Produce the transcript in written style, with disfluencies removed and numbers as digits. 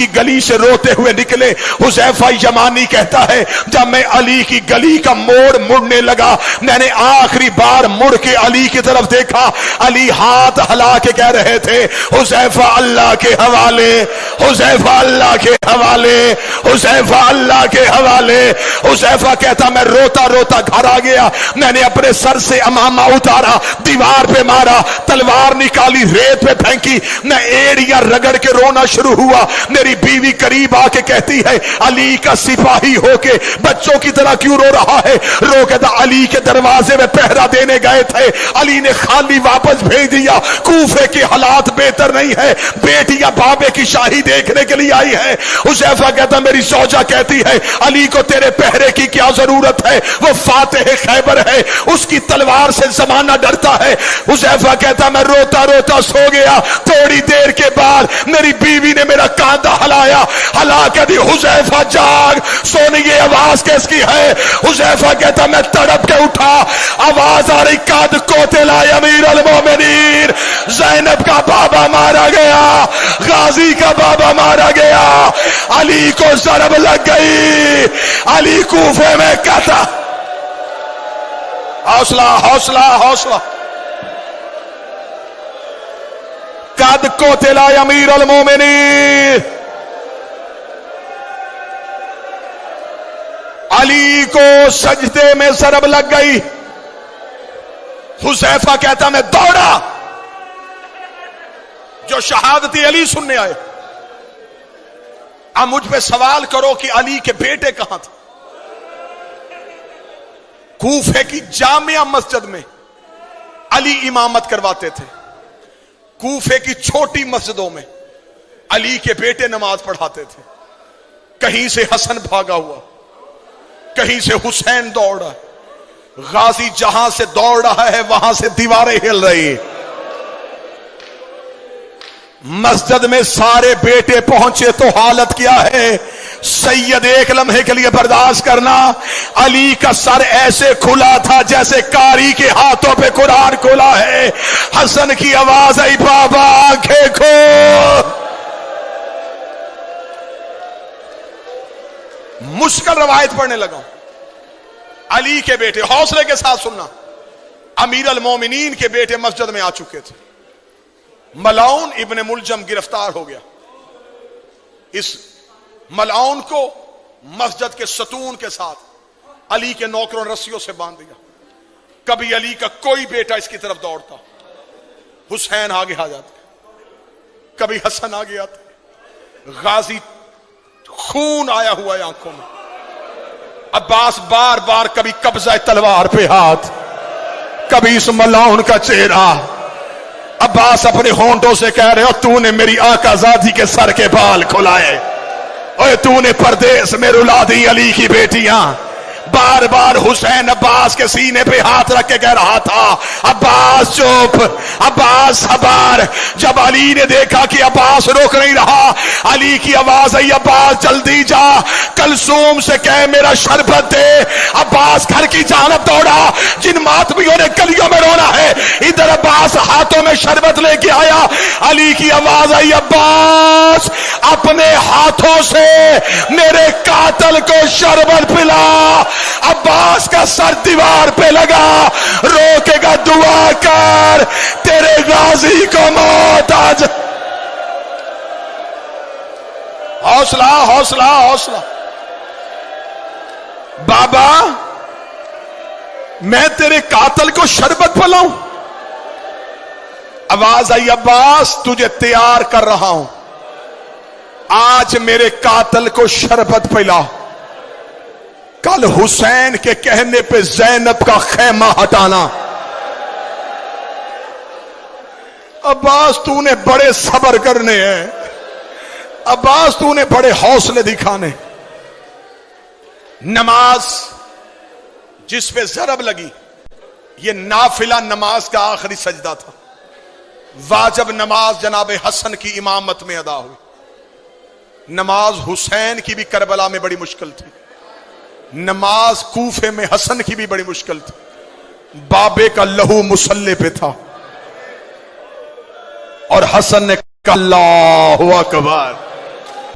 की गली से रोते हुए निकले। हुज़ैफा यमानी कहता है जब मैं अली की गली का मोड़ मुड़ने लगा, मैंने आखिरी बार मुड़ के अली की तरफ देखा। अली हाथ हिला के कह रहे थे हुज़ैफा अल्लाह के हवाले, हुज़ैफा अल्लाह के हवाले, हुज़ैफा अल्लाह के हवाले। हुज़ैफा कहता मैं रोता रोता घर आ गया, मैंने अपने सर से अमामा उतारा, दीवार पे मारा, तलवार निकाली, रेत पे फेंकी, मैं एड़ियां रगड़ के रोना शुरू हुआ। मेरी बीवी करीब आके कहती है अली का सिपाही होके बच्चों की तरह क्यों रो रहा है? रो के अली के दरवाजे में पहरा देने गए थे, अली ने खाली वापस भेज दिया। कूफे के हालात बेहतर नहीं है, बेटियां बाबे की शाही देखने के लिए आई है। हुज़ैफा कहता मेरी सौजा कहती है अली को तेरे पहरे की क्या जरूरत है, वो फातेह खैबर है, उसकी तलवार से जमाना डरता है। हुज़ैफा कहता मैं रोता रोता सो गया। थोड़ी देर के बाद मेरी बीवी ने मेरा कांधा हलाया, हला के दी हुज़ैफा जाग, सोने की आवाज किसकी है? हुज़ैफा कहता मैं तड़प के उठा, आवाज आ रही कद कोतिला अमीर अल मोमिनीन, ज़ैनब का बाबा मारा गया, गाजी का बाबा मारा गया, अली को ज़रब लग गई, अली कूफे में कहता हौसला हौसला हौसला, कद कोतिला अमीर अल मोमिनीन। अली को सजदे में ज़रब लग गई। हुज़ैफा कहता मैं दौड़ा, जो शहादती अली सुनने आए। अब मुझ पे सवाल करो कि अली के बेटे कहां थे? कूफे की जामिया मस्जिद में अली इमामत करवाते थे, कूफे की छोटी मस्जिदों में अली के बेटे नमाज पढ़ाते थे। कहीं से हसन भागा हुआ, कहीं से हुसैन दौड़ा, गाजी जहां से दौड़ रहा है वहां से दीवारें हिल रही। मस्जिद में सारे बेटे पहुंचे तो हालत क्या है? सैयद एक लम्हे के लिए बर्दाश्त करना, अली का सर ऐसे खुला था जैसे कारी के हाथों पे कुरान खुला है। हसन की आवाज आई बाबा आंखें खोल। मुश्किल रवायत पढ़ने लगा। अली के बेटे, हौसले के साथ सुनना, अमीर अल मोमिनीन के बेटे मस्जिद में आ चुके थे। मलाउन इब्न मुलजम गिरफ्तार हो गया। इस मलाउन को मस्जिद के सतून के साथ अली के नौकरों रस्सियों से बांध दिया। कभी अली का कोई बेटा इसकी तरफ दौड़ता, हुसैन आगे आ जाते, कभी हसन आगे आते, गाजी खून आया हुआ है आंखों में। अब्बास बार बार कभी कब्जा तलवार पे हाथ, कभी इस मलाउन का चेहरा। अब्बास अपने होंठों से कह रहे हो तूने मेरी आकाज़ादी के सर के बाल खुलाए, ओए तूने परदेश में रुला दी अली की बेटियां। बार बार हुसैन अब्बास के सीने पे हाथ रख के कह रहा था अब्बास चुप, अब्बास सबर। जब अली ने देखा कि अब्बास रोक नहीं रहा, अली की आवाज आई अब्बास जल्दी जा, कलसूम से कह मेरा शरबत दे। अब्बास घर की जानब दौड़ा, जिन मातमियों ने गलियों में रोना है, इधर अब्बास हाथों में शरबत लेके आया। अली की आवाज आई अब्बास अपने हाथों से मेरे कातल को शरबत पिला। अब्बास का सर दीवार पे लगा, रोकेगा दुआ कर तेरे गाजी को मौत आज। हौसला हौसला हौसला। बाबा मैं तेरे कातल को शरबत पिलाऊं? आवाज आई अब्बास तुझे तैयार कर रहा हूं, आज मेरे कातल को शरबत पिला। कल हुसैन के कहने पे ज़ैनब का खेमा हटाना। अब्बास तूने बड़े सब्र करने हैं, अब्बास तूने बड़े हौसले दिखाने। नमाज जिस पे ज़रब लगी, ये नाफिला नमाज का आखिरी सजदा था। वाजिब नमाज जनाब हसन की इमामत में अदा हुई। नमाज हुसैन की भी करबला में बड़ी मुश्किल थी, नमाज कूफे में हसन की भी बड़ी मुश्किल थी। बाबे का लहू मुसल्ले पे था और हसन ने कहा अल्लाहु अकबर।